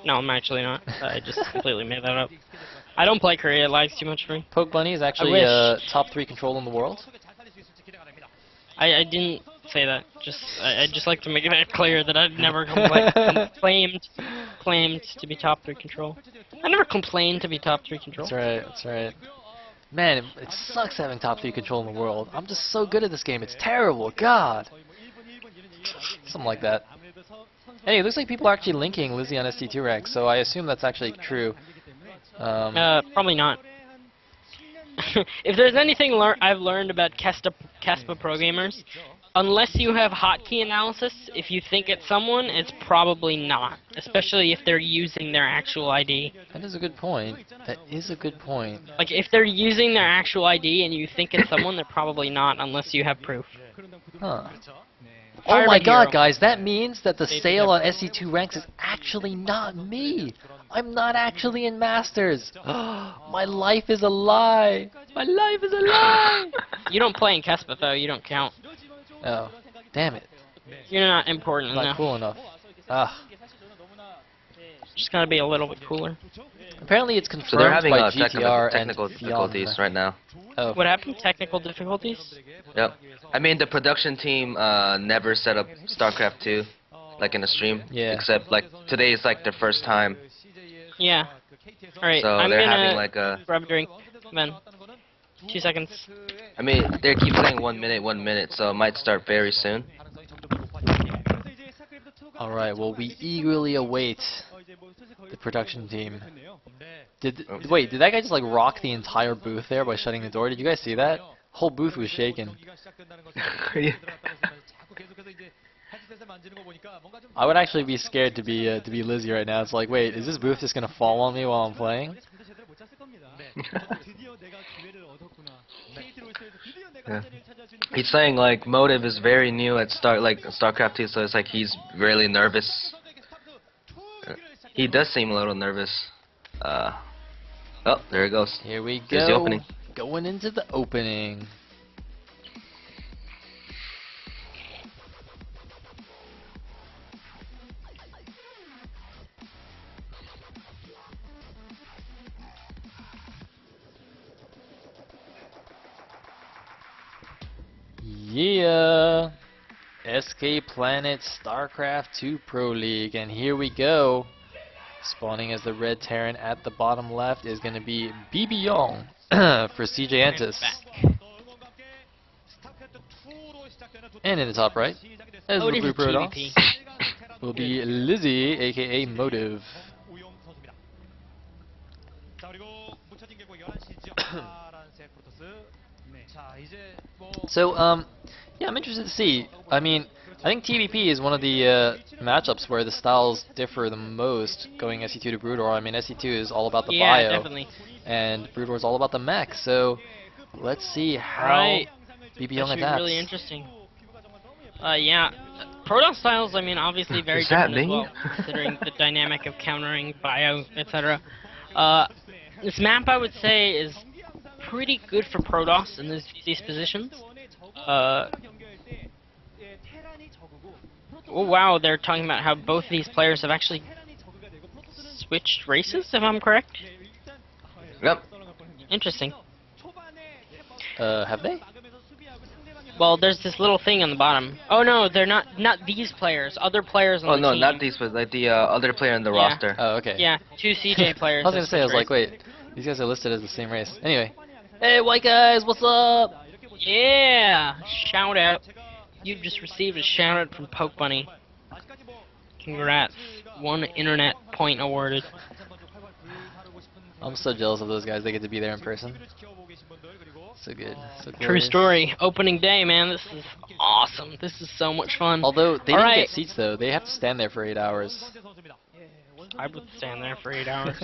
No, I'm actually not. I just completely made that up. I don't play Korea. It lags too much for me. Poke Bunny is I actually wish. top 3 control in the world. I didn't say that. I just like to make it clear that I've never claimed to be top 3 control. I never complained to be top 3 control. That's right, that's right. Man, it sucks having top 3 control in the world. I'm just so good at this game. It's terrible. God. Something like that. Anyway, it looks like people are actually linking Lizzy on ST2 rank, so I assume that's actually true. Probably not. If there's anything I've learned about Kespa pro gamers, unless you have hotkey analysis, if you think it's someone, it's probably not. Especially if they're using their actual ID. That is a good point. That is a good point. Like, if they're using their actual ID and you think it's someone, they're probably not, unless you have proof. Huh. Oh my god, guys, that means that the Sayle on SC2 ranks is actually not me! I'm not actually in Masters! My life is a lie! My life is a lie! You don't play in Kespa, though. You don't count. Oh, damn it. You're not important Not enough. cool enough. Ah. Just gotta be a little bit cooler. Apparently it's confirmed So they're having by technical GTR and difficulties right now. Oh. What happened? Technical difficulties? Yep. I mean, the production team never set up StarCraft 2, like in a stream. Yeah. Except, like, today is like their first time. Yeah. Alright, So I'm they're gonna having like a... grab a drink. Ben. 2 seconds. I mean, they keep saying 1 minute, so it might start very soon. Alright, well, we eagerly await the production team. Wait, did that guy just like rock the entire booth there by shutting the door? Did you guys see that? Whole booth was shaking. I would actually be scared to be Lizzy right now. It's like, wait, is this booth just gonna fall on me while I'm playing? Yeah. He's saying like Motive is very new at StarCraft 2, so it's like he's really nervous. He does seem a little nervous. Oh, there it goes. Here we go. Here's the opening. Going into the opening. Yeah. SK Planet StarCraft 2 Pro League, and here we go. Spawning as the red Terran at the bottom left is going to be BB Young for CJ Antis. And in the top right, as the blue Protoss, will be Lizzy, aka Motive. So, yeah, I'm interested to see. I mean, I think TVP is one of the matchups where the styles differ the most going SC2 to Broodor. I mean, SC2 is all about the bio, definitely. And Broodor is all about the mech. So, let's see how BB Young adapts. Really interesting. Yeah. Protoss styles, I mean, obviously very different as well, considering the dynamic of countering bio, etc. This map, I would say, is pretty good for Protoss in these positions. Oh wow, they're talking about how both these players have actually switched races, if I'm correct. Yep. Interesting. Have they? Well, there's this little thing on the bottom. Oh no, they're not these players. Other players on the team. Oh no, not these, but like the other player in the roster. Oh, okay. Yeah, 2 CJ players. I was gonna say, I was like, wait, these guys are listed as the same race. Anyway, hey, white guys, what's up? Yeah, shout out. You just received a shout out from Poke Bunny. Congrats, 1 internet point awarded. I'm so jealous of those guys. They get to be there in person. So good. So True glorious. story. Opening day, man. This is awesome. This is so much fun. Although they didn't get seats though, they have to stand there for 8 hours. I would stand there for 8 hours.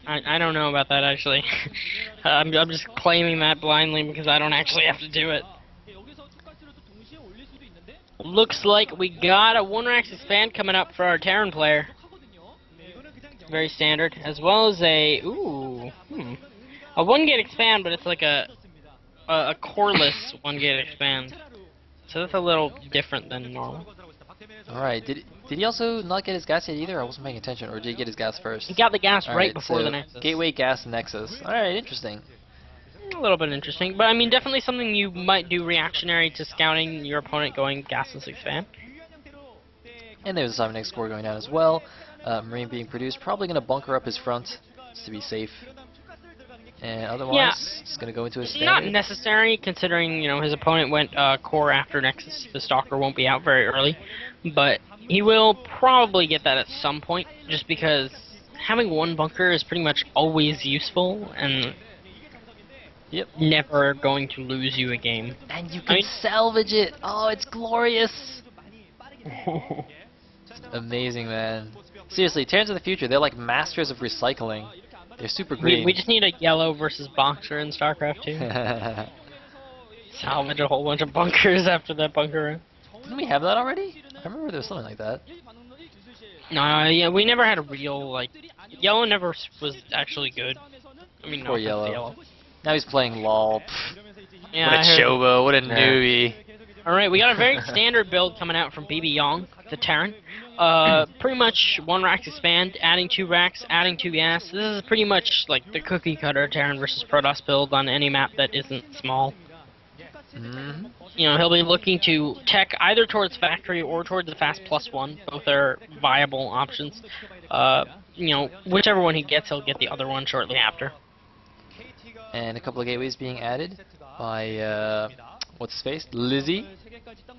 I don't know about that actually. I'm just claiming that blindly because I don't actually have to do it. Looks like we got a 1-Rax expand coming up for our Terran player. Very standard, as well as a a 1-gate expand, but it's like a coreless 1-gate expand. So that's a little different than normal. All right. Did Did he also not get his gas yet either? I wasn't paying attention. Or did he get his gas first? He got the gas right Alright, before so the Nexus. Gateway, gas, Nexus. Alright, interesting. A little bit interesting, but I mean, definitely something you might do reactionary to scouting your opponent going gas and 6 fan. And there's a 7x score going down as well. Marine being produced, probably going to bunker up his front just to be safe. And otherwise, it's going to go into a standard. Not necessary, considering, you know, his opponent went core after Nexus. The Stalker won't be out very early, but he will probably get that at some point, just because having one bunker is pretty much always useful, and never going to lose you a game. And you can salvage it! Oh, it's glorious! Amazing, man. Seriously, Terrans of the Future, they're like masters of recycling. They're super green. We just need a yellow versus boxer in StarCraft 2. Salvage a whole bunch of bunkers after that bunker run. Didn't we have that already? I remember there was something like that. No, yeah, we never had a real, like... Yellow never was actually good. I mean, Poor no, yellow. Now he's playing LOL. Pfft. Yeah, what a chobo, what a newbie. Alright, we got a very standard build coming out from BB Yong, the Terran. Pretty much 1 racks expand, adding 2 racks, adding 2 gas. This is pretty much like the cookie cutter Terran versus Protoss build on any map that isn't small. You know, he'll be looking to tech either towards factory or towards the fast +1. Both are viable options. You know, whichever one he gets, he'll get the other one shortly after. And a couple of gateways being added by, what's his face? Lizzy?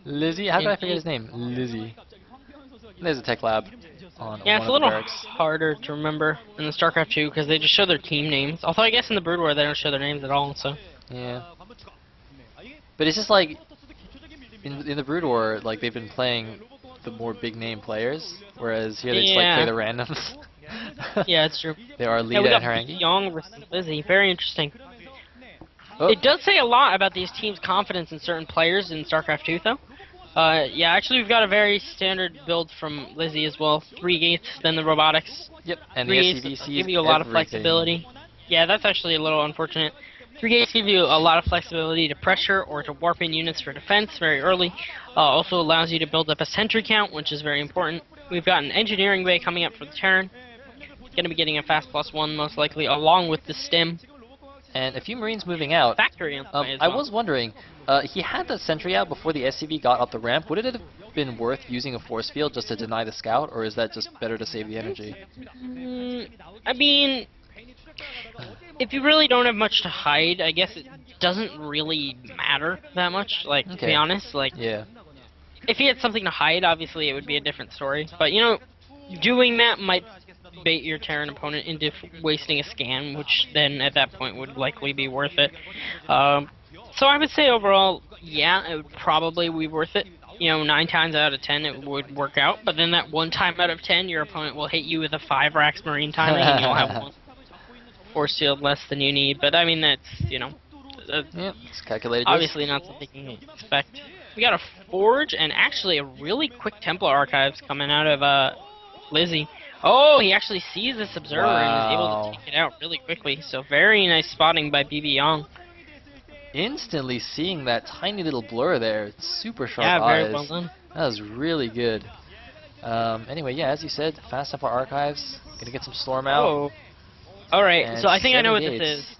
Lizzy? How did I forget his name? Lizzy. There's a tech lab on yeah, one it's of a little the barracks. harder to remember in the StarCraft 2 because they just show their team names. Although I guess in the Brood War they don't show their names at all, so... Yeah. But it's just like, in the Brood War, like, they've been playing the more big name players, whereas here they just like play the randoms. Yeah, it's true. There are Yeah, Lita we got and Harangi. Young versus Lizzy. Very interesting. Oh. It does say a lot about these teams' confidence in certain players in StarCraft 2, though. Yeah, actually, we've got a very standard build from Lizzy as well. 3 gates, then the robotics. Yep, and the 3 SCV gates sees give you a lot of everything. flexibility. Yeah, that's actually a little unfortunate. 3 gates give you a lot of flexibility to pressure or to warp in units for defense very early. Also allows you to build up a sentry count, which is very important. We've got an engineering bay coming up for the Terran. Going to be getting a fast +1 most likely, along with the stim. And a few Marines moving out. Factory on the way as I well. was wondering, he had the sentry out before the SCV got up the ramp. Would it have been worth using a force field just to deny the scout, or is that just better to save the energy? I mean, if you really don't have much to hide, I guess it doesn't really matter that much. Like, to be honest, like, if he had something to hide, obviously it would be a different story. But, you know, doing that might bait your Terran opponent into wasting a scan, which then at that point would likely be worth it. So I would say overall, yeah, it would probably be worth it. You know, 9 times out of 10 it would work out, but then that 1 time out of 10 your opponent will hit you with a 5 racks Marine timing and you'll have 1 force field less than you need. But I mean, that's, you know, it's calculated. Obviously not something you can expect. We got a Forge and actually a really quick Templar archives coming out of Lizzy. Oh, he actually sees this observer and is able to take it out really quickly. So very nice spotting by BB Yong. Instantly seeing that tiny little blur there. It's super sharp eyes. eyes. Very well done. That was really good. Anyway, yeah, as you said, fast Templar archives. Gonna get some storm out. Oh. Alright, so I think I know what this is.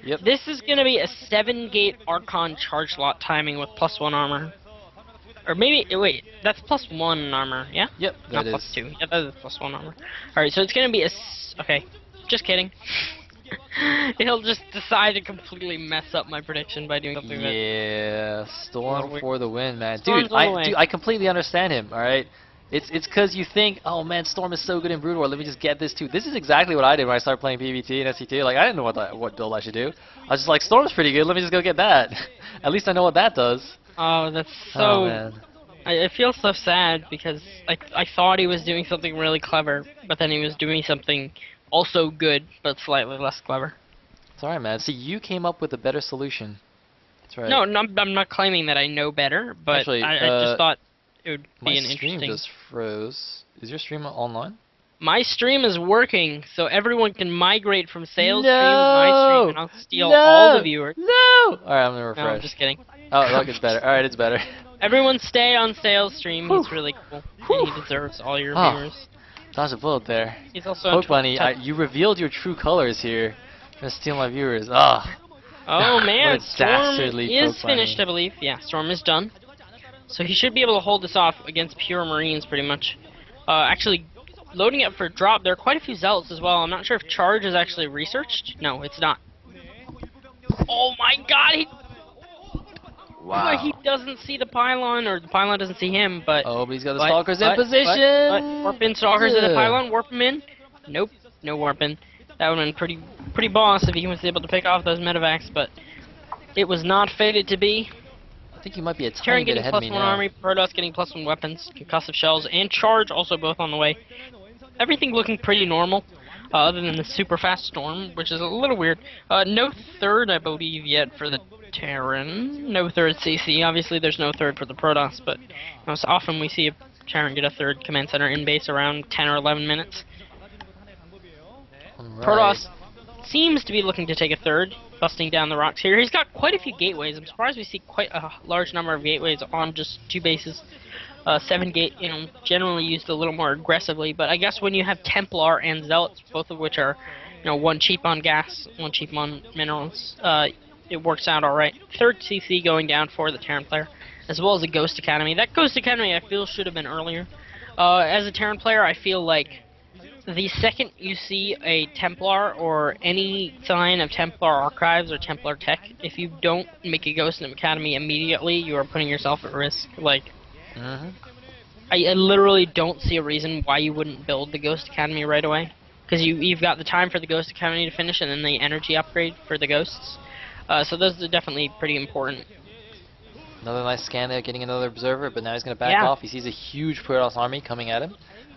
Yep. This is gonna be a 7-gate Archon charge lot timing with +1 armor. Or maybe, wait, that's +1 armor, yeah? Yep, Not that is. +2. Yeah, that is +1 armor. Alright, so it's gonna be okay, just kidding. He'll just decide to completely mess up my prediction by doing something Yeah, Storm for the win, man. Storm's Dude, on the way. I completely understand him, alright? It's because you think, oh man, Storm is so good in Brood War, let me just get this too. This is exactly what I did when I started playing PvT and SC2. Like, I didn't know what build I should do. I was just like, Storm's pretty good, let me just go get that. At least I know what that does. Oh, that's so... Oh, man. I feel so sad because I thought he was doing something really clever, but then he was doing something also good, but slightly less clever. It's alright, man. See, you came up with a better solution. That's right. No, I'm not claiming that I know better, but Actually, I just thought it would be an my stream interesting... just froze. Is your stream online? My stream is working, so everyone can migrate from Sayle's stream to my stream, and I'll steal all the viewers. No! Alright, I'm gonna refresh. No, I'm just kidding. Oh, look, it's better. Alright, it's better. Everyone stay on Sayle's stream. Whew. He's really cool. Whew. And he deserves all your Oh. viewers. Dodged a bullet there. He's also on Poke Bunny, you revealed your true colors here. Gonna steal my viewers. Ah. Oh man, What a Storm dastardly is Poke Bunny. finished, I believe. Yeah, Storm is done. So he should be able to hold this off against pure Marines, pretty much. Actually, loading up for drop, there are quite a few Zealots as well. I'm not sure if Charge is actually researched. No, it's not. Oh my god, Wow. he doesn't see the pylon, or the pylon doesn't see him, but... Oh, but he's got the Stalkers in position! Warp in Stalkers to the Yeah. pylon, warp him in. Nope, no warp in. That would have been pretty boss if he was able to pick off those medevacs, but it was not fated to be. I think he might be a tiny Terran bit getting ahead of +1 me now. army, Protoss getting +1 weapons, concussive shells, and Charge also both on the way. Everything looking pretty normal, other than the super fast Storm, which is a little weird. No third, I believe, yet for the Terran. No third CC. Obviously, there's no third for the Protoss, but most often we see a Terran get a third command center in base around 10 or 11 minutes. Right. Protoss seems to be looking to take a third, busting down the rocks here. He's got quite a few gateways. I'm surprised we see quite a large number of gateways on just 2 bases. 7 gate, generally used a little more aggressively, but I guess when you have Templar and Zealots, both of which are, one cheap on gas, one cheap on minerals, it works out alright. Third CC going down for the Terran player, as well as a Ghost Academy. That Ghost Academy I feel should have been earlier. As a Terran player, I feel like the second you see a Templar or any sign of Templar archives or Templar tech, if you don't make a Ghost Academy immediately, you are putting yourself at risk. Like, I literally don't see a reason why you wouldn't build the Ghost Academy right away. Because you've got the time for the Ghost Academy to finish and then the energy upgrade for the Ghosts. So those are definitely pretty important. Another nice scan there, getting another observer, but now he's going to back off. He sees a huge Protoss army coming at him.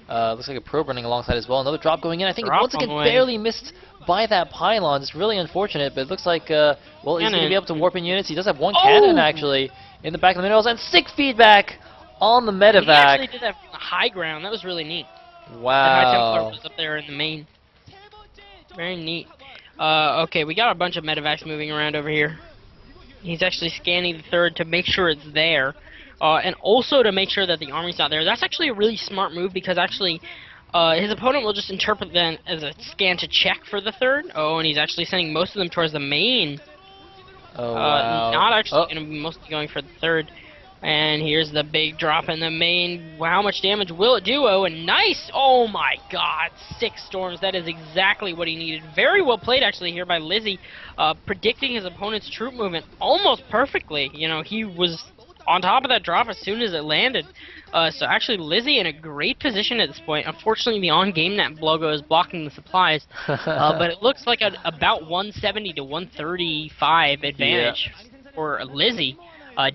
Looks like a probe running alongside as well. Another drop going in. I think once again barely missed by that pylon. It's really unfortunate, but it looks like, well, he's going to be able to warp in units. He does have one cannon, actually, in the back of the minerals, and sick feedback on the medevac. He actually did that from the high ground. That was really neat. Wow. That high Templar was up there in the main. Very neat. Okay, we got a bunch of medevacs moving around over here. He's actually scanning the third to make sure it's there. And also to make sure that the army's not there. That's actually a really smart move because actually his opponent will just interpret that as a scan to check for the third. Oh, and he's actually sending most of them towards the main. Oh, wow. Not actually going to be mostly going for the third. And here's the big drop in the main. How much damage will it do? Oh, and nice! Oh my god, 6 storms. That is exactly what he needed. Very well played, actually, here by Lizzy. Predicting his opponent's troop movement almost perfectly. He was on top of that drop as soon as it landed. So actually, Lizzy in a great position at this point. Unfortunately, the on-game net logo is blocking the supplies. But it looks like about 170 to 135 advantage for Lizzy.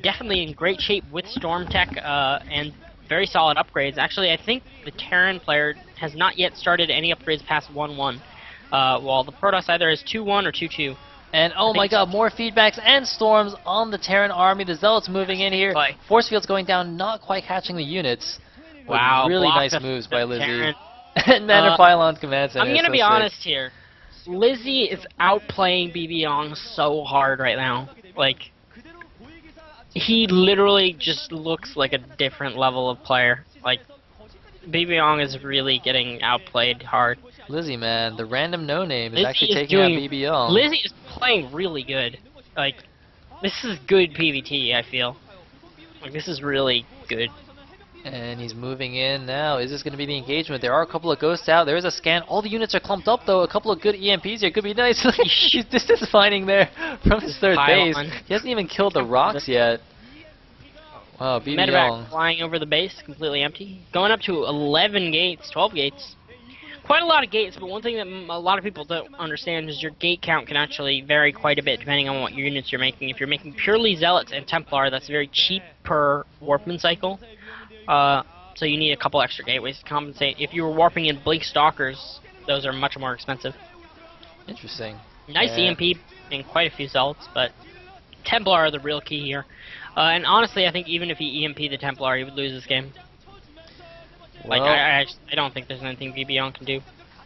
Definitely in great shape with Storm Tech and very solid upgrades. Actually, I think the Terran player has not yet started any upgrades past 1-1, while the Protoss either has 2-1 or 2-2. And oh my god, more feedbacks and storms on the Terran army. The Zealots moving in here. Force fields going down, not quite catching the units. Wow, really nice moves by Lizzy. Terran. And Manor Pylon's command center. I'm going to be honest here. Lizzy is outplaying BB-Yong so hard right now. Like, he literally just looks like a different level of player. Like, BB-Yong is really getting outplayed hard. Lizzy, man, the random no-name is Lizzy actually taking out BB-Yong. Lizzy is playing really good. Like, this is good PvT, I feel. Like, this is really good. And he's moving in now. Is this going to be the engagement? There are a couple of ghosts out. There is a scan. All the units are clumped up, though. A couple of good EMPs here. Could be nice. He's just finding there from his third base. He hasn't even killed the rocks yet. Wow, BB-Yong. Medevac flying over the base, completely empty. Going up to 11 gates, 12 gates. Quite a lot of gates, but one thing that a lot of people don't understand is your gate count can actually vary quite a bit depending on what units you're making. If you're making purely Zealots and Templar, that's very cheap per warpman cycle. So you need a couple extra gateways to compensate. If you were warping in Blink Stalkers, those are much more expensive. Interesting. Nice EMP and quite a few Zealots, but Templar are the real key here. And honestly, I think even if he EMP the Templar, he would lose this game. Like, Well, I don't think there's anything BB-Yong can do.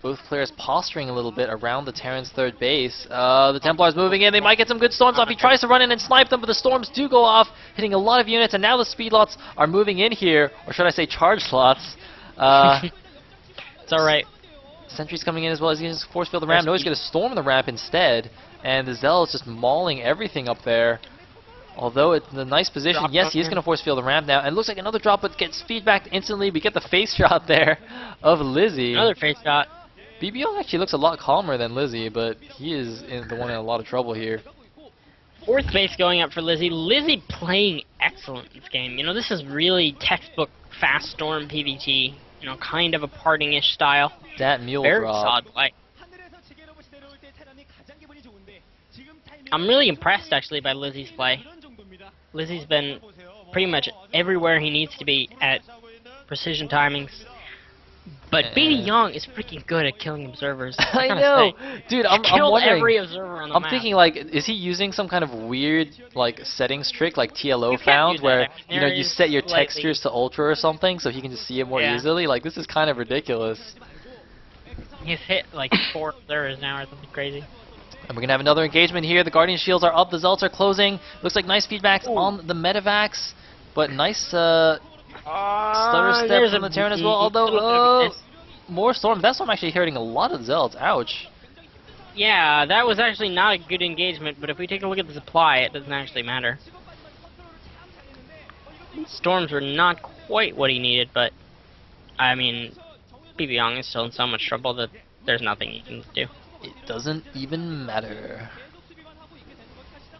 Both players posturing a little bit around the Terran's third base. The Templars moving in. They might get some good storms off. He tries to run in and snipe them, but the storms do go off, hitting a lot of units. And now the speed lots are moving in here, or should I say charge slots. It's alright. Sentry's coming in as well. He's going to force field the ramp. No, he's going to storm the ramp instead. And the Zealot's just mauling everything up there. Although it's in a nice position. Drop Yes, he is going to force field the ramp now. And it looks like another drop, but gets feedback instantly. We get the face shot there of Lizzy. Another face shot. BBL actually looks a lot calmer than Lizzy, but he is the one in a lot of trouble here. Fourth base going up for Lizzy. Lizzy playing excellent this game. You know, this is really textbook fast storm PvT. You know, kind of a parting-ish style. That mule Very drop. solid play. I'm really impressed, actually, by Lizzy's play. Lizzy's been pretty much everywhere he needs to be at precision timings. But BB Young is freaking good at killing observers. I know, dude. I'm wondering. Every observer on the I'm map. thinking, like, is he using some kind of weird, like, settings trick, like TLO You can found, do that. where I mean, there you is set your slightly- textures to ultra or something, so he can just see it more Yeah. easily? Like, this is kind of ridiculous. He's hit like 4 observers now or something crazy. And we're gonna have another engagement here. The Guardian shields are up. The Zealots are closing. Looks like nice feedbacks on the Medivacs, but nice stutter step There's from a the Terran as well. little bit of Although a miss. more storm. That storm actually hurting a lot of Zealots. Ouch. Yeah, that was actually not a good engagement, but if we take a look at the supply, it doesn't actually matter. Storms were not quite what he needed, but I mean, BB Young is still in so much trouble that there's nothing he can do. It doesn't even matter.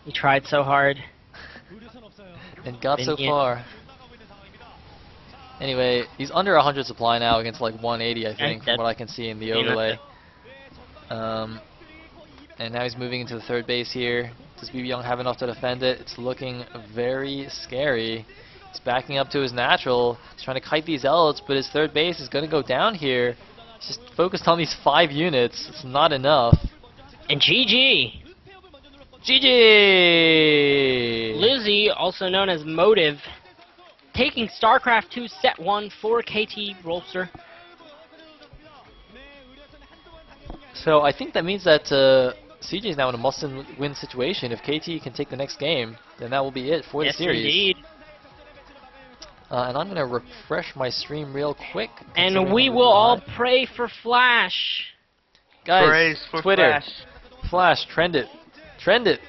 He tried so hard. And got so Didn't you? far. Anyway, he's under 100 supply now against like 180, I think, from that's- what I can see in the yeah, that's overlay. And now he's moving into the third base here. Does BB Young have enough to defend it? It's looking very scary. He's backing up to his natural. He's trying to kite these Zealots, but his third base is going to go down here. He's just focused on these 5 units. It's not enough. And GG! GG! Lizzy, also known as Motive, taking StarCraft 2 Set 1 for KT Rolster. So I think that means that CJ is now in a must-win situation. If KT can take the next game, then that will be it for the Yes, series. indeed. And I'm going to refresh my stream real quick. And considering we I'm will all live. pray for Flash. Guys, Praise for Twitter, Flash. Flash, trend it. Trend it.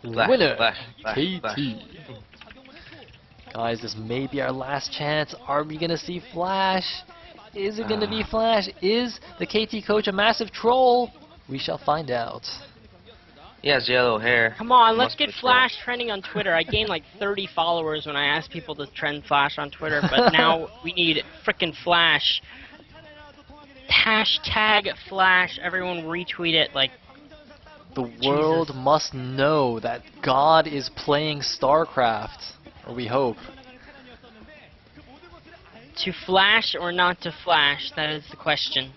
Flash, Winner, Flash, Flash, KT. Flash. Guys, this may be our last chance. Are we going to see Flash? Is it going to be Flash? Is the KT coach a massive troll? We shall find out. He has yellow hair. Come on, let's Must get be troll. Flash trending on Twitter. I gained like 30 followers when I asked people to trend Flash on Twitter, but now we need frickin' Flash. Hashtag Flash. Everyone retweet it. Like, The world must know that God is playing StarCraft. Or we hope. to Flash or not to Flash? That is the question.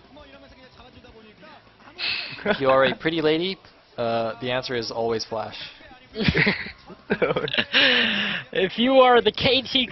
If you are a pretty lady, the answer is always Flash. If you are the KT